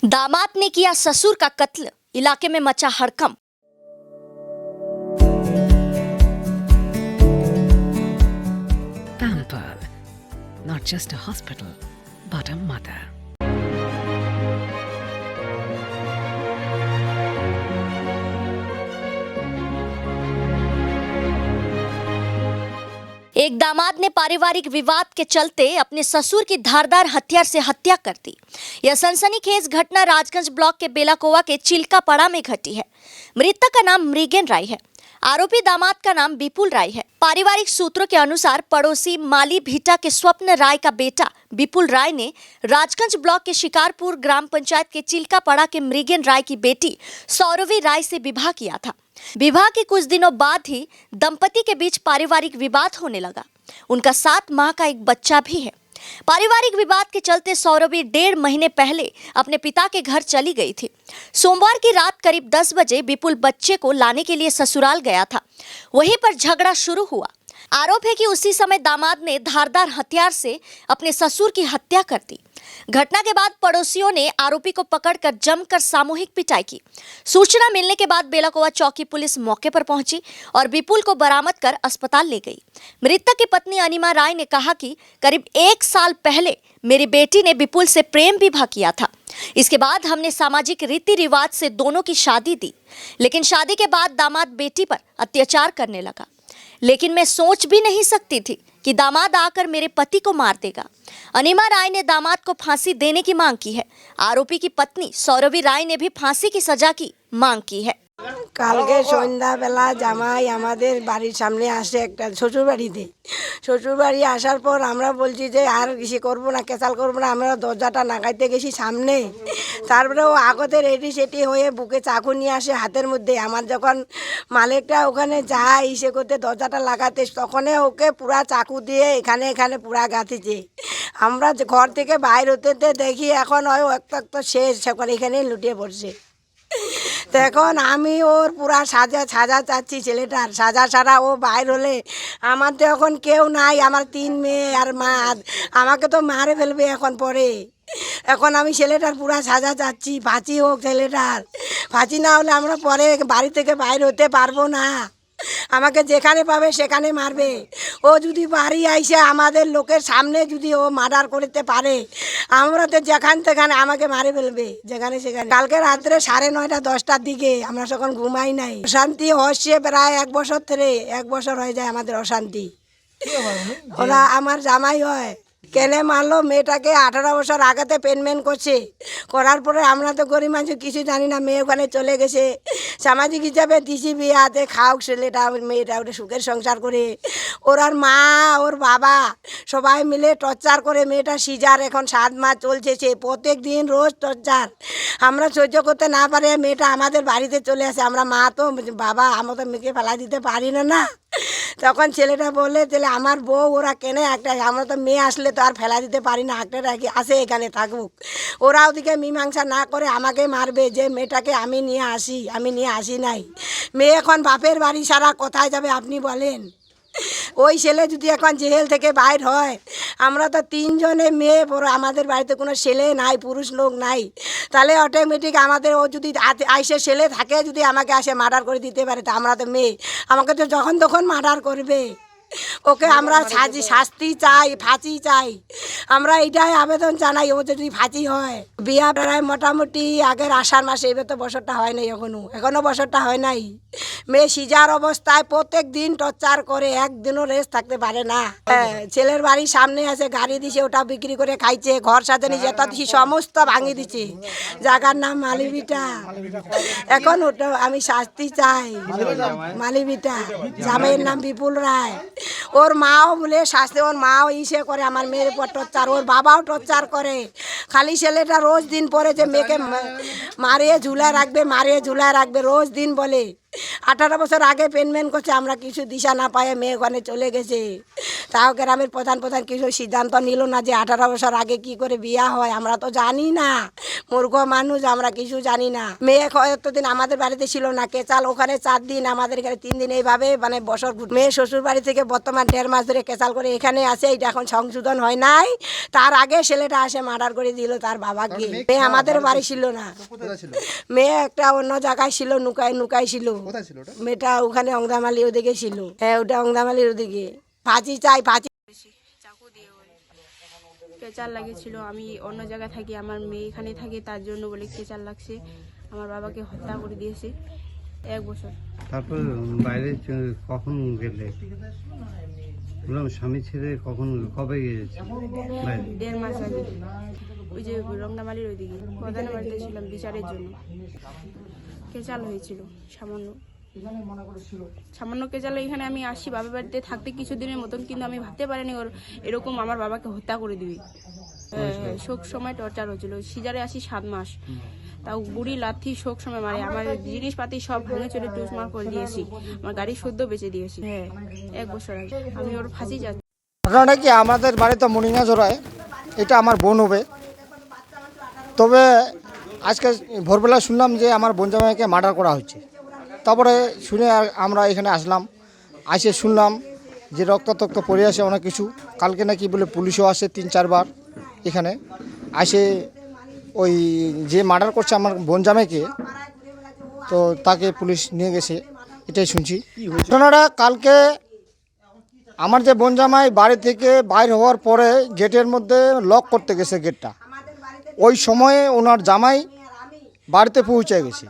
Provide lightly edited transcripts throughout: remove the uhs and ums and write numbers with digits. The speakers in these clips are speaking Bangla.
दामाद ने किया ससुर का कत्ल, इलाके में मचा हड़कंप। Pampered, not just a hospital, but a mother. एक दामाद ने पारिवारिक विवाद के चलते अपने ससुर की धारदार हथियार से हत्या कर दी। यह सनसनीखेज घटना राजगंज ब्लॉक के बेलाकोवा के चिल्कापाड़ा में घटी है। मृतक का नाम मृगेन राय है। आरोपी दामाद का नाम विपुल राय है। पारिवारिक सूत्रों के अनुसार पड़ोसी माली भीटा के स्वप्न राय का बेटा विपुल राय ने राजगंज ब्लॉक के शिकारपुर ग्राम पंचायत के चिल्कापाड़ा के मृगेन राय की बेटी सौरवी राय से विवाह किया था। विवाह के कुछ दिनों बाद ही दंपति के बीच पारिवारिक विवाद होने लगा। उनका 7 माह का एक बच्चा भी है। पारिवारिक विवाद के चलते सौरवी 1.5 महीने पहले अपने पिता के घर चली गई थी। सोमवार की रात करीब 10 बजे विपुल बच्चे को लाने के लिए ससुराल गया था। वहीं पर झगड़ा शुरू हुआ। आरोप है कि उसी समय दामाद ने धारदार हथियार से अपने ससुर की हत्या कर दी। घटना के बाद पड़ोसियों ने आरोपी को पकड़कर जमकर सामूहिक पिटाई की। सूचना मिलने के बाद बेलाकोवा चौकी पुलिस मौके पर पहुंची और विपुल को बरामद कर अस्पताल ले गई। मृतक की पत्नी अनिमा राय ने कहा कि करीब 1 साल पहले मेरी बेटी ने विपुल से प्रेम विवाह किया था। इसके बाद हमने सामाजिक रीति रिवाज से दोनों की शादी दी, लेकिन शादी के बाद दामाद बेटी पर अत्याचार करने लगा। लेकिन मैं सोच भी नहीं सकती थी कि दामाद आकर मेरे पति को मार देगा। अनिमा राय ने दामाद को फांसी देने की मांग की है। आरोपी की पत्नी सौरवी राय ने भी फांसी की सजा की मांग की है। কালকে সন্ধ্যাবেলা জামাই আমাদের বাড়ির সামনে আসে একটা শ্বশুরবাড়ি আসার পর আমরা বলছি যে আর কিছু করবো না, কেসাল করবো না। আমরা দরজাটা নাগাইতে গেছি সামনে, তারপরে ও আগতে রেডি সেটি হয়ে বুকে চাকু নিয়ে আসে হাতের মধ্যে। আমার যখন মালিকটা ওখানে যায় ইসে করতে দরজাটা লাগাতে, তখনই ওকে পুরা চাকু দিয়ে এখানে এখানে পুরা গাঁথিছে। আমরা ঘর থেকে বাইর হতে দেখি এখন ওই একটা শেষ, সেখানে এখানেই লুটিয়ে পড়ছে। তো এখন আমি ওর পুরা সাজা চাচ্ছি, ছেলেটার সাজা সারা। ও বাইর হলে আমার তো এখন কেউ নাই, আমার 3 মেয়ে আর মা, আমাকে তো মারে ফেলবে এখন পরে। এখন আমি ছেলেটার পুরা সাজা চাচ্ছি, ফাঁসি হোক ছেলেটার। ফাঁসি না হলে আমরা পরে বাড়ি থেকে বাইর হতে পারবো না। আমাকে যেখানে পাবে সেখানে মারবে। ও যদি বাড়ি আইসে আমাদের লোকের সামনে যদি ও মার্ডার করতে পারে, আমরা তো যেখান সেখানে আমাকে মারে ফেলবে, যেখানে সেখানে। কালকে রাত্রে 9:30 10টার দিকে আমরা তখন ঘুমাই নাই। অশান্তি হচ্ছে প্রায় 1 বছর ধরে, 1 বছর হয়ে যায় আমাদের অশান্তি। ওরা আমার জামাই হয়। কেনে মারলো মেয়েটাকে 18 বছর আগেতে পেনমেন্ট করছে। করার পরে আমরা তো গরিব মানুষ কিছু জানি না। মেয়ে ওখানে চলে গেছে, সামাজিক হিসাবে দিছি বিয়াতে খাওক ছেলেটা, মেয়েটা ওটা সুখের সংসার করে। ওর আর মা ওর বাবা সবাই মিলে টর্চার করে। মেয়েটা সিজার এখন 7 মাস চলছে, সে প্রত্যেক দিন রোজ টর্চার। আমরা সহ্য করতে না পারে মেয়েটা আমাদের বাড়িতে চলে আসে। আমরা মা তো বাবা, আমরা তো মেয়েকে ফেলা দিতে পারি না। তখন ছেলেটা বলে তাহলে আমার বউ ওরা কেনে একটা, আমরা তো মেয়ে আসলে তো আর ফেলা দিতে পারি না, একটা রাখি আসে এখানে থাকুক। ওরা ওদিকে মীমাংসা না করে আমাকে মারবে যে মেয়েটাকে আমি নিয়ে আসি নাই। মেয়ে এখন বাপের বাড়ি সারা কোথায় যাবে আপনি বলেন? ওই ছেলে যদি এখন জেল থেকে বাইর হয়, আমরা তো 3 জনে মেয়ে, আমাদের বাড়িতে কোনো ছেলে নাই, পুরুষ লোক নাই, তাহলে অটোমেটিক আমাদের ও যদি আইসে ছেলে থাকে, যদি আমাকে আসে মার্ডার করে দিতে পারে, তা আমরা তো মেয়ে, আমাকে তো যখন তখন মার্ডার করবে। ওকে আমরা শাস্তি চাই, ফাঁসি চাই। আমরা এইটাই আবেদন জানাই, ও যদি ফাঁসি হয়। বিয়া প্রায় মোটামুটি আগের 8 মাসে, এবার তো বছরটা হয় নাই, এখনো বছরটা হয় নাই। মেয়ে সিজার অবস্থায় প্রত্যেক দিন টর্চার করে, একদিনও রেস্ট থাকতে পারে না। ছেলের বাড়ির সামনে আছে, গাড়ি দিছে, ওটা বিক্রি করে খাইছে, ঘর সাজানি যেটা দিছি সমস্ত ভাঙি দিছে। জায়গার নাম মালিবিটা। এখন ওটা আমি শাস্তি চাই। মালিবিটা জামাইয়ের নাম বিপুল রায়। ওর মাও বলে শাস্তি, ওর মাও ইসে করে আমার মেয়ের উপর টর্চার, ওর বাবাও টর্চার করে। খালি ছেলেটা রোজ দিন পরে যে মেয়েকে মারিয়ে ঝুলায় রাখবে রোজ দিন বলে। 18 বছর আগে পেনমেন্ট করছে, আমরা কিছু দিশা না পায়ে মেয়ে ওখানে চলে গেছে। তাও গ্রামের প্রধান কিছু সিদ্ধান্ত নিল না যে 18 বছর আগে কি করে বিয়া হয়, আমরা তো জানি না, মূর্খ মানুষ, আমরা কিছু জানি না। মেয়ে কতদিন আমাদের বাড়িতে ছিল না, কেচাল ওখানে 4 দিন, আমাদের এখানে 3 দিন, এইভাবে মানে বছর মেয়ে শ্বশুর বাড়ি থেকে বর্তমান 1.5 মাস ধরে কেচাল করে এখানে আসে। এটা এখন সংশোধন হয় নাই, তার আগে ছেলেটা আসে মার্ডার করে দিল তার বাবাকে। মেয়ে আমাদের বাড়ি ছিল না, মেয়ে একটা অন্য জায়গায় ছিল, নুকাই ছিল। মেয়েটা ওখানে অংদামালি ওদিকে ছিল। হ্যাঁ, ওটা অংদামালির ওদিকে। ফাঁসি চাই, ফাঁসি। চাকু দিয়ে কেচাল লাগেছিল। আমি অন্য জায়গায় থাকি, আমার মেয়ে এখানে থাকে, তার জন্য বলে কেচাল লাগছে। আমার বাবাকে হত্যা করে দিয়েছে 1 বছর। তারপর বাইরে কখন গেলে? বললাম স্বামী ছেড়ে কবে গিয়েছে? 1.5 মাস আগে। ওই যে রংনামালির ওইদিকে প্রধান বাড়িতে ছিলাম বিচারের জন্য। কেচাল হয়েছিল সামান্য কেচালে এখানে আমি আসি বাবার বাড়িতে থাকতে কিছুদিনের মতন, কিন্তু আমি ভাবতে পারিনি ওর এরকম আমার বাবাকে হত্যা করে দিবি। শোক সময় টর্চার হয়েছিল। সিজারে আসি 7 মাস, তাও বুড়ি লাথি শোক সময় মারে। আমার জিনিসপাতি সব ভেঙে চলে টুসমার করে দিয়েছি, আমার গাড়ি সদ্য বেঁচে দিয়েছি। হ্যাঁ, 1 বছর আগে। আমি ওর ফাঁসি যাচ্ছি। ঘটনাটা কি, আমাদের বাড়িতে মনিঙা জোড়ায়, এটা আমার বোন হবে। তবে আজকে ভোরবেলা শুনলাম যে আমার বোন জামাইকে মার্ডার করা হচ্ছে। তারপরে শুনে আমরা এখানে আসলাম, আসে শুনলাম যে রক্তাক্ত পড়ে আসে অনেক কিছু। কালকে নাকি বলে পুলিশও আসে 3-4 বার এখানে আসে। ওই যে মার্ডার করছে আমার বোন জামাইকে, তো তাকে পুলিশ নিয়ে গেছে, এটাই শুনছি। ঘটনাটা কালকে আমার যে বোন জামাই বাড়ি থেকে বাইর হওয়ার পরে গেটের মধ্যে লক করতে গেছে গেটটা, ওই সময়ে ওনার জামাই বাড়িতে পৌঁছে গেছে।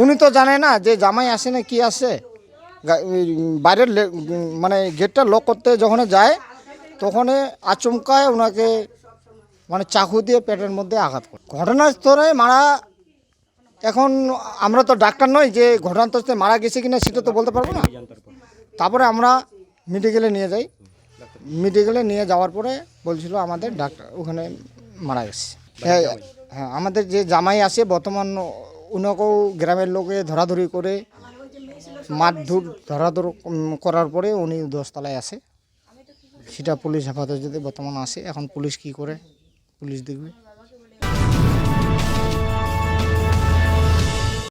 উনি তো জানে না যে জামাই আসে না কি আসে। বাইরের মানে গেটটা লক করতে যখন যায়, তখন আচমকায় ওনাকে মানে চাকু দিয়ে পেটের মধ্যে আঘাত করে ঘটনাস্থলে মারা। এখন আমরা তো ডাক্তার নই যে ঘটনাস্থলে মারা গেছে কিনা সেটা তো বলতে পারবো না। তারপরে আমরা মেডিকেলে নিয়ে যাই, মেডিকেলে নিয়ে যাওয়ার পরে বলছিল আমাদের ডাক্তার ওখানে মারা গেছে। হ্যাঁ, আমাদের যে জামাই আছে বর্তমান, উনাকেও গ্রামের লোকে ধরাধরি করে মারধর ধরাধর করার পরে উনি 10 তলায় আসে। সেটা পুলিশ হেফাজতে বর্তমান আসে। এখন পুলিশ কি করে, পুলিশ দেখবে।